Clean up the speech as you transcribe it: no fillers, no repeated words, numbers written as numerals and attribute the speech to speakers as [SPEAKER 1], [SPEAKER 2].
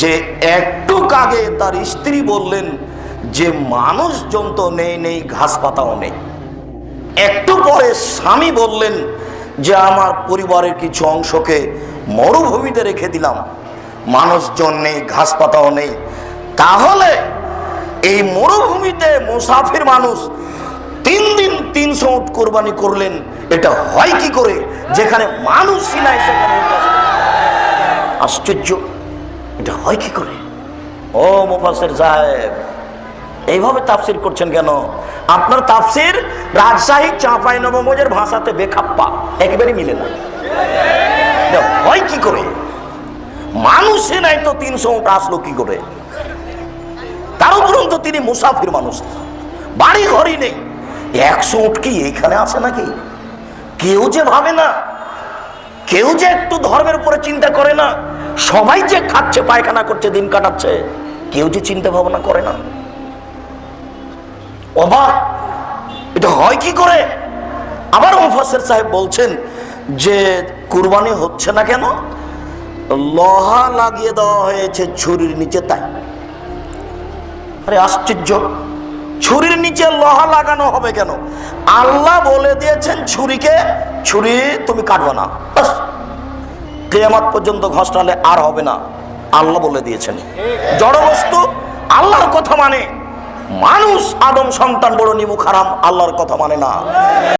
[SPEAKER 1] যে একটু আগে তার স্ত্রী বললেন যে মানুষজন তো নেই, নেই ঘাস পাতাও নেই। একটু পরে স্বামী বললেন যে আমার পরিবারের কিছু অংশকে মরুভূমিতে রেখে দিলাম, মানুষজন নেই, ঘাস পাতাও নেই। তাহলে এই মরুভূমিতে মুসাফির মানুষ 3 দিন 300 উট কোরবানি করলেন, এটা হয় কি করে যেখানে মানুষই নাই সেখানে? আশ্চর্য, এটা হয় কি করে? ও মুফাসসির সাহেব, এইভাবে তাফসির করছেন কেন? আপনার তাফসির রাজশাহী চাঁপাইনবাবগঞ্জের ভাষাতে বেখাপ্পা, একেবারেই মিলে না। হয় কি করে? মানুষে নাই তো 300 উট আসলো কি করে? তার উপরন্ত তিনি মুসাফির মানুষ, বাড়ি ঘরই নেই। 100 উট কি এইখানে আছে নাকি? কেউ যে ভাবে না, কেউ যে একটু ধর্মের উপরে চিন্তা করে না। সবাই যে খাচ্ছে, পায়খানা করছে, দিন কাটাচ্ছে, কেউ যে চিন্তা ভাবনা করে না। অবাক, এটা হয় কি করে? আবার মুফাসসির সাহেব বলছেন যে কুরবানি হচ্ছে না কেন? লোহা লাগিয়ে দেওয়া হয়েছে ছুরির নিচে, তাই। আরে আশ্চর্য, ছুরির নিচে লোহা লাগানো হবে কেন? আল্লাহ বলে দিয়েছেন ছুরিকে, ছুরি তুমি কাটবে না, বাস, কিয়ামত পর্যন্ত ঘষটালে আর হবে না, আল্লাহ বলে দিয়েছেন। জড়বস্তু আল্লাহর কথা মানে, মানুষ আদম সন্তান বড় নিমুখ হারাম, আল্লাহর কথা মানে না।